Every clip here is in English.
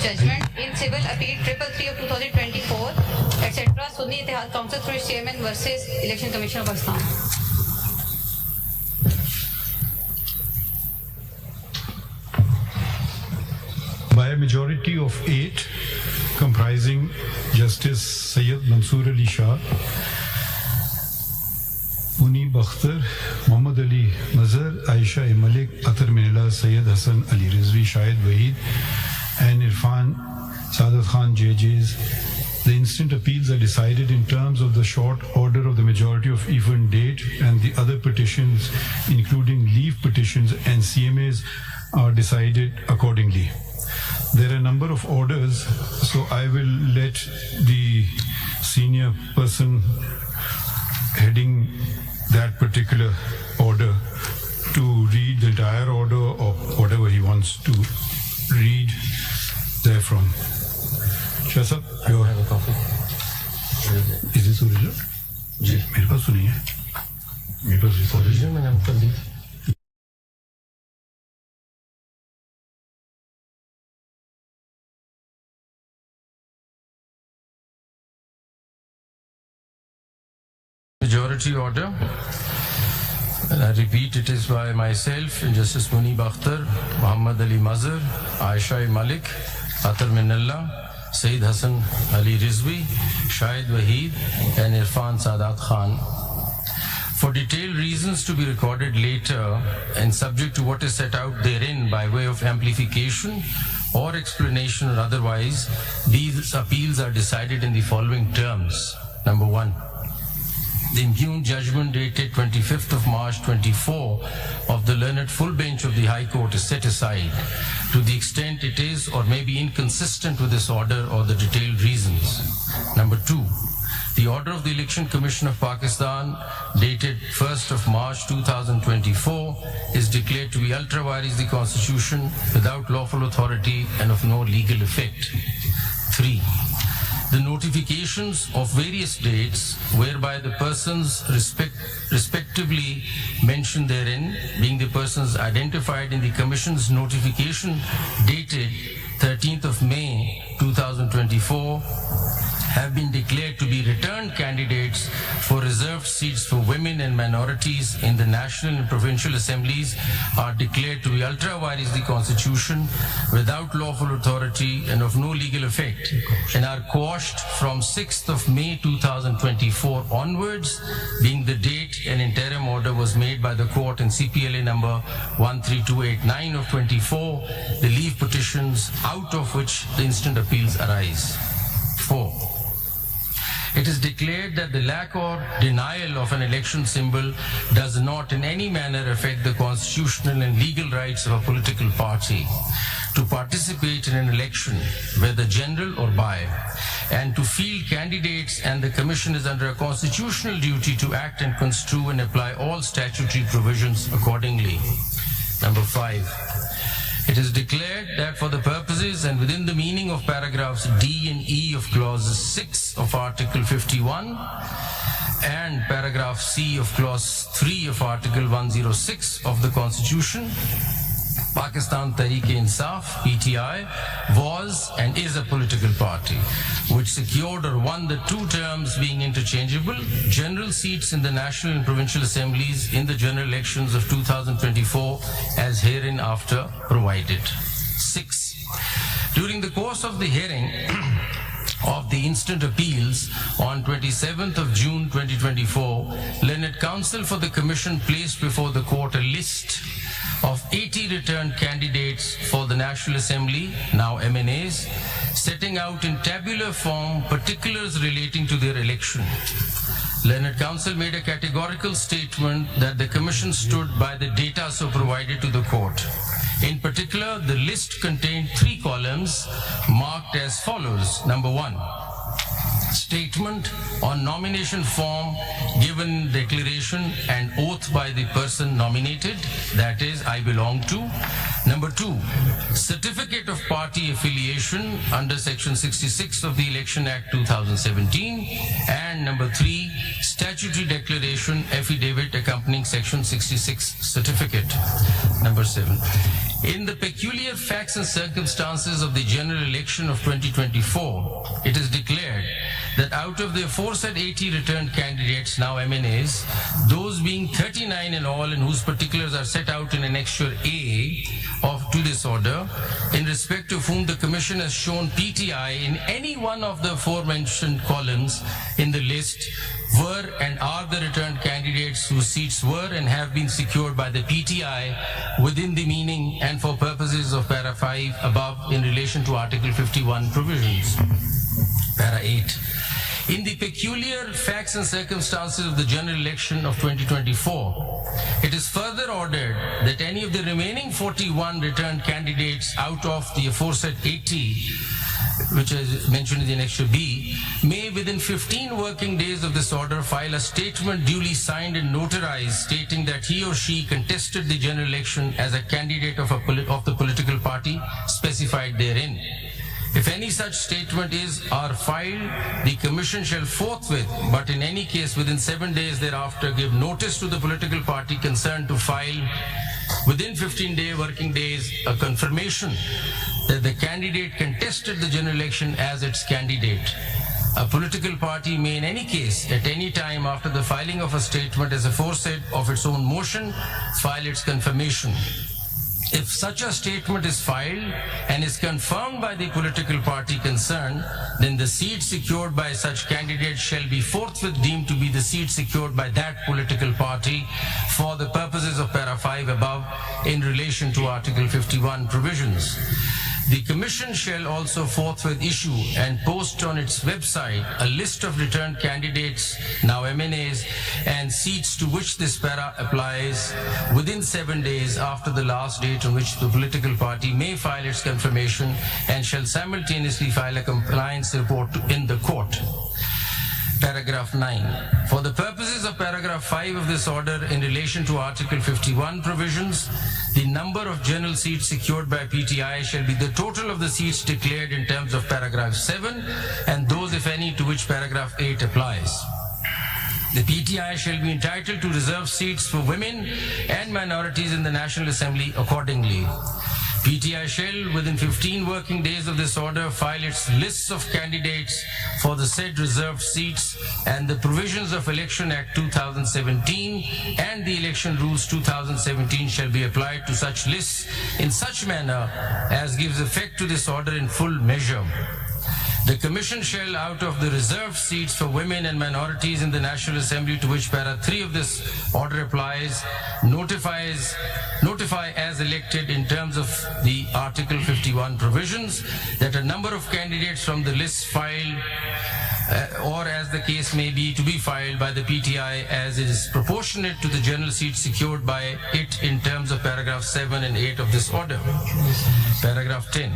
judgment in civil appeal 333 of 2024, etc. Sunni Ittihad Council through its chairman versus Election Commission of Pakistan. By a majority of 8, comprising Justice Sayyid Mansoor Ali Shah, Munib Akhtar, Muhammad Ali Mazhar, Aisha Malik, Atar Minillah, Sayyid Hassan Ali Rizvi, Shahid Waheed, and Irfan Saadat Khan JJs. The instant appeals are decided in terms of the short order of the majority of even date, and the other petitions, including leave petitions and CMAs, are decided accordingly. There are a number of orders, so I will let the senior person heading that particular order to read the entire order or whatever he wants to read therefrom. Shah Sahab, you have a copy. Is this original? जी मेरे पास तो नहीं है. मेरे पास original मैंने आपको दी. Majority order, and I repeat, it is by myself and Justice Munib Akhtar, Muhammad Ali Mazhar, Aisha Malik, Atar Minallah, Sayyid Hassan Ali Rizvi, Shahid Waheed, and Irfan Saadat Khan. For detailed reasons to be recorded later and subject to what is set out therein by way of amplification or explanation or otherwise, these appeals are decided in the following terms. Number 1. The impugned judgment dated 25th of March 24 of the learned full bench of the High Court is set aside to the extent it is or may be inconsistent with this order or the detailed reasons. Number 2, the order of the Election Commission of Pakistan dated 1st of March 2024 is declared to be ultra vires the Constitution without lawful authority and of no legal effect. 3. The notifications of various dates whereby the persons respectively mentioned therein, being the persons identified in the Commission's notification dated 13th of May 2024, have been declared to be returned candidates for reserved seats for women and minorities in the national and provincial assemblies, are declared to be ultra vires the Constitution without lawful authority and of no legal effect, and are quashed from 6th of May 2024 onwards, being the date an interim order was made by the court in CPLA number 13289 of 24, the leave petitions out of which the instant appeals arise. 4. It is declared that the lack or denial of an election symbol does not in any manner affect the constitutional and legal rights of a political party to participate in an election, whether general or by, and to field candidates, and the Commission is under a constitutional duty to act and construe and apply all statutory provisions accordingly. Number 5. It is declared that for the purposes and within the meaning of paragraphs D and E of clause 6 of Article 51 and paragraph C of clause 3 of Article 106 of the Constitution, Pakistan Tehreek-e-Insaf, PTI, was and is a political party which secured or won the 2 terms being interchangeable general seats in the national and provincial assemblies in the general elections of 2024 as hereinafter provided. 6. During the course of the hearing of the instant appeals on 27th of June 2024, Learned Counsel for the Commission placed before the court a list of 80 returned candidates for the National Assembly, now MNAs, setting out in tabular form particulars relating to their election. Learned Counsel made a categorical statement that the Commission stood by the data so provided to the court. In particular, the list contained 3 columns marked as follows. Number 1, statement on nomination form given declaration and oath by the person nominated, that is, I belong to. Number 2, certificate of party affiliation under section 66 of the Election Act 2017. And number 3, statutory declaration affidavit accompanying section 66 certificate. Number 7, In the peculiar facts and circumstances of the general election of 2024, it is declared that out of the aforesaid 80 returned candidates, now MNAs, those being 39 in all and whose particulars are set out in Annexure A to this order, in respect of whom the Commission has shown PTI in any one of the aforementioned columns in the list, were and are the returned candidates whose seats were and have been secured by the PTI within the meaning and for purposes of Para 5 above in relation to Article 51 provisions. Para 8. In the peculiar facts and circumstances of the general election of 2024, it is further ordered that any of the remaining 41 returned candidates out of the aforesaid 80, which is mentioned in the Annexure B, may within 15 working days of this order file a statement duly signed and notarized stating that he or she contested the general election as a candidate of the political party specified therein. If any such statement is or filed, the Commission shall forthwith, but in any case within 7 days thereafter, give notice to the political party concerned to file within 15 working days a confirmation that the candidate contested the general election as its candidate. A political party may in any case, at any time after the filing of a statement as aforesaid of its own motion, file its confirmation. If such a statement is filed and is confirmed by the political party concerned, then the seat secured by such candidate shall be forthwith deemed to be the seat secured by that political party for the purposes of Para 5 above in relation to Article 51 provisions. The Commission shall also forthwith issue and post on its website a list of returned candidates, now MNAs, and seats to which this para applies within 7 days after the last date on which the political party may file its confirmation, and shall simultaneously file a compliance report in the court. Paragraph 9. For the purposes of paragraph 5 of this order in relation to Article 51 provisions, the number of general seats secured by PTI shall be the total of the seats declared in terms of paragraph 7 and those, if any, to which paragraph 8 applies. The PTI shall be entitled to reserve seats for women and minorities in the National Assembly accordingly. PTI shall, within 15 working days of this order, file its lists of candidates for the said reserved seats, and the provisions of Election Act 2017 and the Election Rules 2017 shall be applied to such lists in such manner as gives effect to this order in full measure. The Commission shall, out of the reserved seats for women and minorities in the National Assembly to which Para 3 of this order applies, notify as elected in terms of the Article 51 provisions that a number of candidates from the list filed or as the case may be to be filed by the PTI as it is proportionate to the general seats secured by it in terms of paragraph 7 and 8 of this order. Paragraph 10.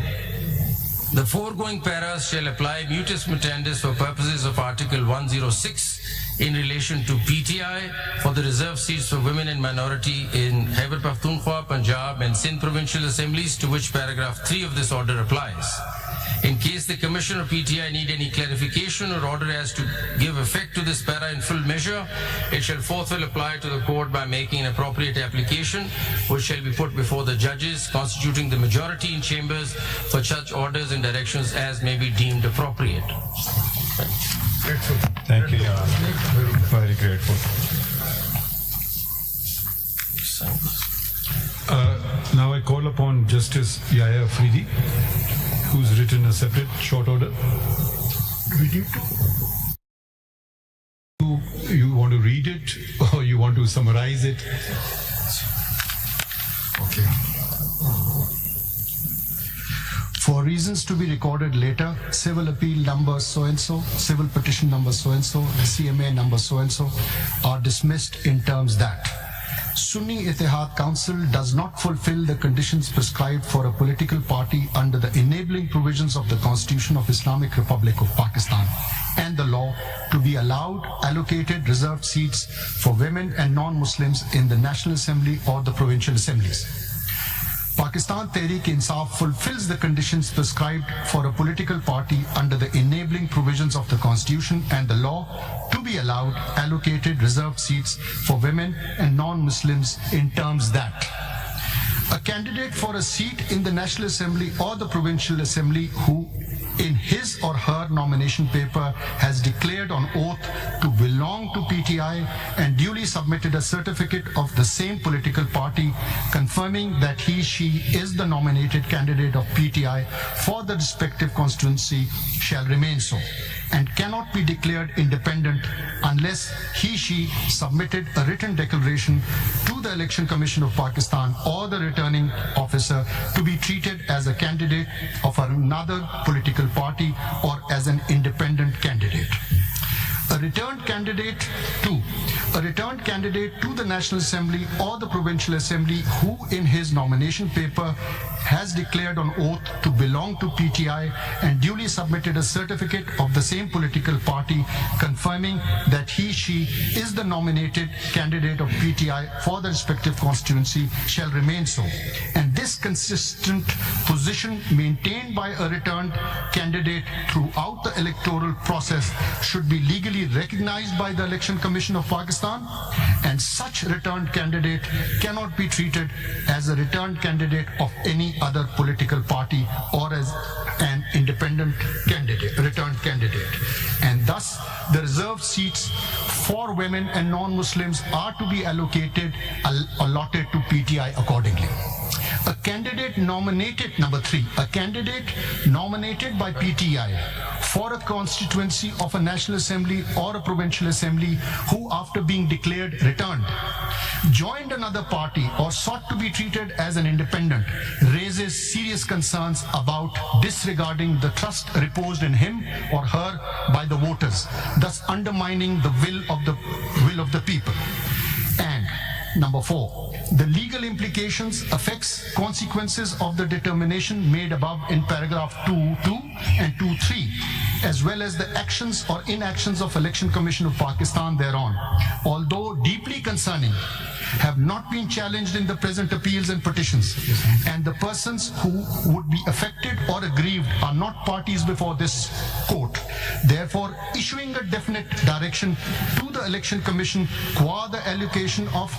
The foregoing paras shall apply mutus mutandis for purposes of Article 106 in relation to PTI for the reserved seats for women and minority in Khyber Pakhtunkhwa, Punjab and Sindh provincial assemblies to which paragraph 3 of this order applies. In case the Commission or PTI need any clarification or order as to give effect to this para in full measure, it shall forthwith apply to the court by making an appropriate application, which shall be put before the judges constituting the majority in chambers for such orders and directions as may be deemed appropriate. Thank you. Very grateful. Now I call upon Justice Yahya Afridi, who's written a separate short order. You want to read it or you want to summarize it? Okay. For reasons to be recorded later, civil appeal number so-and-so, civil petition number so-and-so, CMA number so-and-so are dismissed in terms that Sunni Ittihad Council does not fulfill the conditions prescribed for a political party under the enabling provisions of the Constitution of Islamic Republic of Pakistan and the law to be allowed allocated reserved seats for women and non-Muslims in the National Assembly or the provincial assemblies. Pakistan Tehreek-e-Insaf fulfills the conditions prescribed for a political party under the enabling provisions of the Constitution and the law to be allowed allocated reserved seats for women and non-Muslims in terms that A candidate for a seat in the National Assembly or the Provincial Assembly who in his or her nomination paper has declared on oath to belong to PTI and duly submitted a certificate of the same political party confirming that he/she is the nominated candidate of PTI for the respective constituency shall remain so and cannot be declared independent unless he/she submitted a written declaration to the Election Commission of Pakistan or the returning officer to be treated as a candidate of another political party or as an independent candidate. A returned candidate to the National Assembly or the Provincial Assembly who in his nomination paper has declared on oath to belong to PTI and duly submitted a certificate of the same political party confirming that he/she is the nominated candidate of PTI for the respective constituency shall remain so. And this consistent position maintained by a returned candidate throughout the electoral process should be legally recognized by the Election Commission of Pakistan, and such returned candidate cannot be treated as a returned candidate of any other political party or as an independent candidate, returned candidate. And thus, the reserved seats for women and non-Muslims are to be allotted to PTI accordingly. A candidate nominated, number 3, a candidate nominated by PTI for a constituency of a National Assembly or a Provincial Assembly who after being declared returned joined another party or sought to be treated as an independent raises serious concerns about disregarding the trust reposed in him or her by the voters, thus undermining the will of the people. And number 4, the legal implications, effects, consequences of the determination made above in paragraph 2.2 and 2.3, as well as the actions or inactions of Election Commission of Pakistan thereon, although deeply concerning, have not been challenged in the present appeals and petitions, and the persons who would be affected or aggrieved are not parties before this court. Therefore, issuing a definite direction to the Election Commission qua the allocation of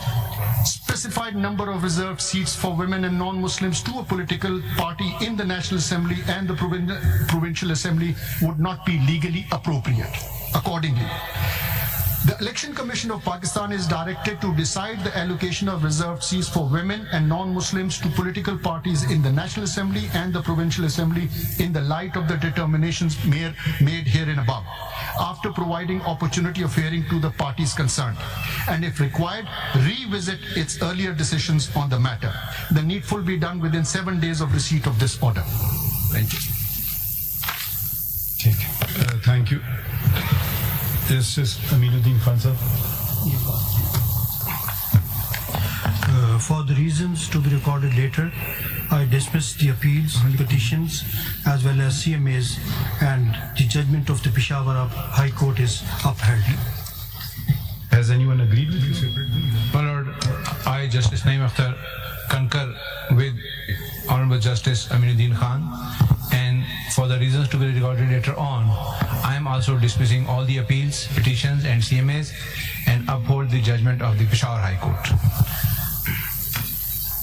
specified number of reserved seats for women and non-Muslims to a political party in the National Assembly and the Provincial Assembly would not be legally appropriate. Accordingly, the Election Commission of Pakistan is directed to decide the allocation of reserved seats for women and non-Muslims to political parties in the National Assembly and the Provincial Assembly in the light of the determinations made herein above, after providing opportunity of hearing to the parties concerned, and if required, revisit its earlier decisions on the matter. The needful be done within 7 days of receipt of this order. Thank you. Thank you. Justice Aminuddin Khan sir. For the reasons to be recorded later, I dismiss the appeals, petitions, as well as CMAs, and the judgment of the Peshawar High Court is upheld. Has anyone agreed with you? My Lord, I, Justice Naeem Akhtar, concur with Honorable Justice Aminuddin Khan, and for the reasons to be recorded later on, I am also dismissing all the appeals, petitions, and CMAs, and uphold the judgment of the Peshawar High Court.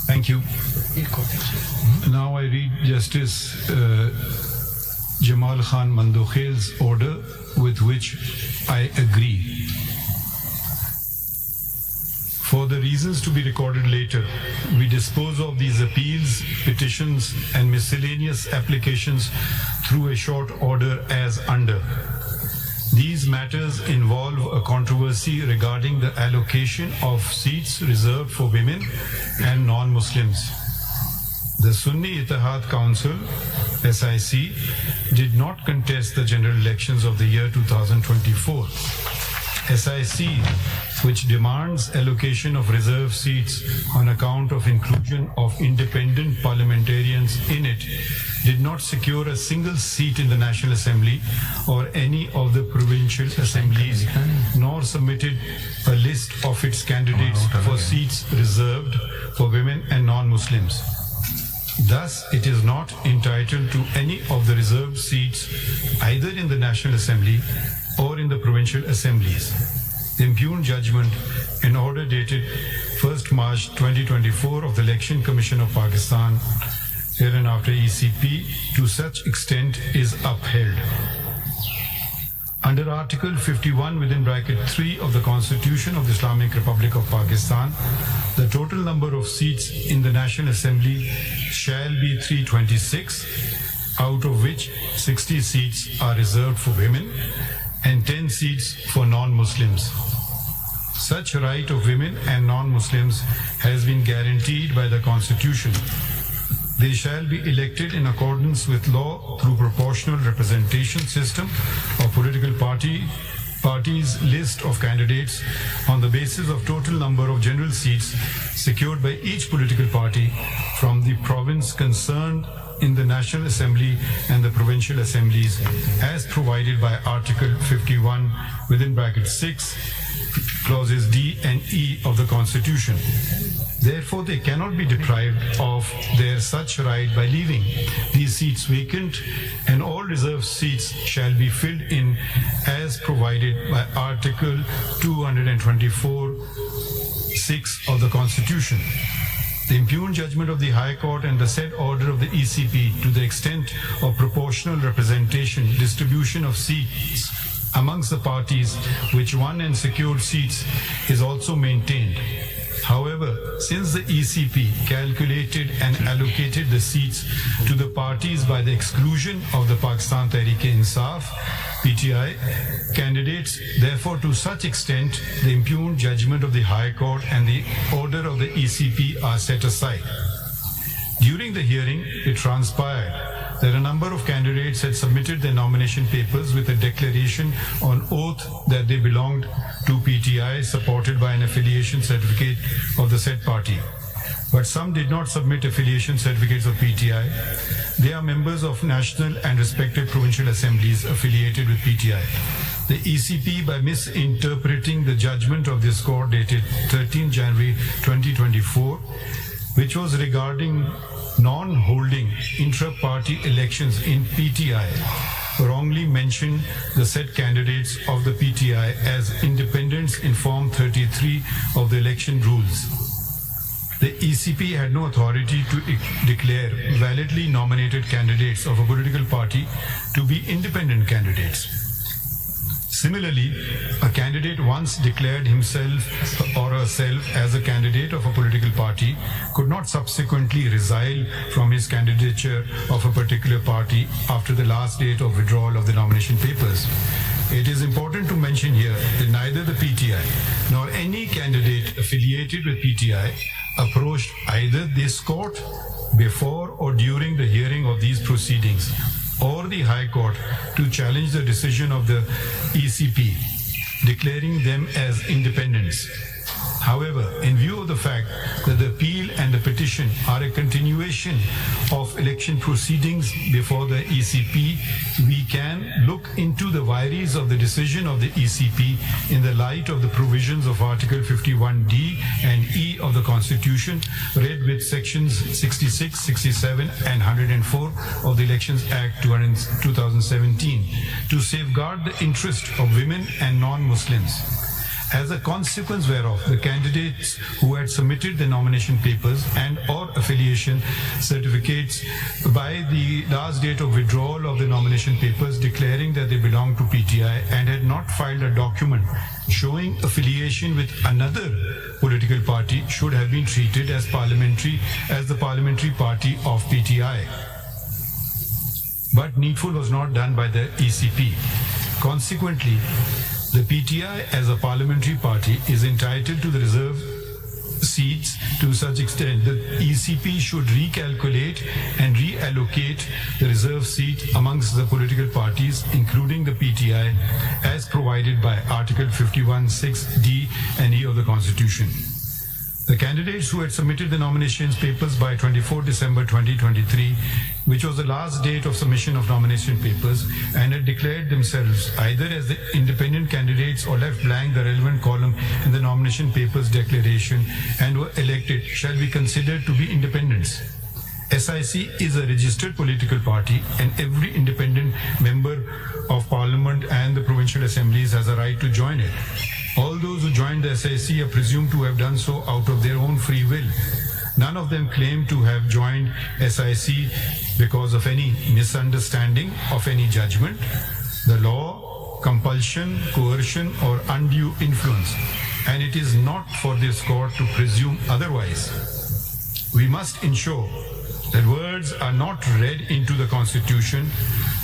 Thank you. Now I read Justice Jamal Khan Mandokhel's order with which I agree. For the reasons to be recorded later, we dispose of these appeals, petitions, and miscellaneous applications through a short order as under. These matters involve a controversy regarding the allocation of seats reserved for women and non-Muslims. The Sunni Ittihad Council, SIC, did not contest the general elections of the year 2024. SIC, which demands allocation of reserved seats on account of inclusion of independent parliamentarians in it, did not secure a single seat in the National Assembly or any of the provincial assemblies, nor submitted a list of its candidates for seats reserved for women and non-Muslims. Thus, it is not entitled to any of the reserved seats either in the National Assembly or in the provincial assemblies. the impugned judgment in order dated 1st March 2024 of the Election Commission of Pakistan, hereinafter ECP, to such extent is upheld. Under Article 51 within bracket 3 of the Constitution of the Islamic Republic of Pakistan, the total number of seats in the National Assembly shall be 326, out of which 60 seats are reserved for women and 10 seats for non-Muslims. Such right of women and non-Muslims has been guaranteed by the Constitution. They shall be elected in accordance with law through proportional representation system of political parties list of candidates on the basis of total number of general seats secured by each political party from the province concerned in the National Assembly and the provincial assemblies as provided by Article 51 within bracket 6 clauses D and E of the Constitution. Therefore, they cannot be deprived of their such right by leaving these seats vacant, and all reserved seats shall be filled in as provided by Article 224(6) of the Constitution. The impugned judgment of the High Court and the said order of the ECP to the extent of proportional representation, distribution of seats amongst the parties which won and secured seats is also maintained. However, since the ECP calculated and allocated the seats to the parties by the exclusion of the Pakistan Tehreek-e-Insaf (PTI) candidates, therefore to such extent the impugned judgment of the High Court and the order of the ECP are set aside. During the hearing, it transpired that a number of candidates had submitted their nomination papers with a declaration on oath that they belonged to PTI, supported by an affiliation certificate of the said party. But some did not submit affiliation certificates of PTI. They are members of national and respective provincial assemblies affiliated with PTI. The ECP, by misinterpreting the judgment of this court dated 13 January 2024, which was regarding non-holding intra-party elections in PTI, wrongly mentioned the said candidates of the PTI as independents in Form 33 of the election rules. The ECP had no authority to declare validly nominated candidates of a political party to be independent candidates. Similarly, a candidate once declared himself or herself as a candidate of a political party could not subsequently resile from his candidature of a particular party after the last date of withdrawal of the nomination papers. It is important to mention here that neither the PTI nor any candidate affiliated with PTI approached either this court before or during the hearing of these proceedings or the High Court to challenge the decision of the ECP, declaring them as independents. However, in view of the fact that the appeal and the petition are a continuation of election proceedings before the ECP, we can look into the vagaries of the decision of the ECP in the light of the provisions of Article 51D and E of the Constitution, read with sections 66, 67 and 104 of the Elections Act 2017 to safeguard the interest of women and non-Muslims. As a consequence whereof, the candidates who had submitted their nomination papers and or affiliation certificates by the last date of withdrawal of the nomination papers declaring that they belong to PTI and had not filed a document showing affiliation with another political party should have been treated as the parliamentary party of PTI. But needful was not done by the ECP. Consequently, the PTI as a parliamentary party is entitled to the reserved seats to such extent that ECP should recalculate and reallocate the reserved seat amongst the political parties, including the PTI, as provided by Article 51(6)(d) and E of the Constitution. The candidates who had submitted the nominations papers by 24 December 2023, which was the last date of submission of nomination papers, and had declared themselves either as the independent candidates or left blank the relevant column in the nomination papers declaration and were elected, shall be considered to be independents. SIC is a registered political party, and every independent member of parliament and the provincial assemblies has a right to join it. All those who joined the SIC are presumed to have done so out of their own free will. None of them claim to have joined SIC because of any misunderstanding of any judgment, the law, compulsion, coercion, or undue influence. And it is not for this court to presume otherwise. We must ensure that words are not read into the Constitution,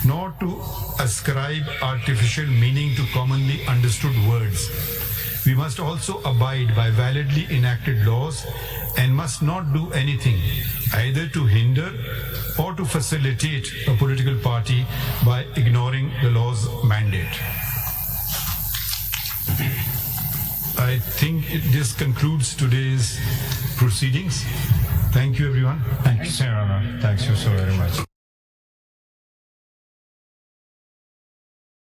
nor to ascribe artificial meaning to commonly understood words. We must also abide by validly enacted laws and must not do anything either to hinder or to facilitate a political party by ignoring the law's mandate. I think this concludes today's proceedings. Thank you, everyone. Thank you, Sir Honor. Thanks you so very much.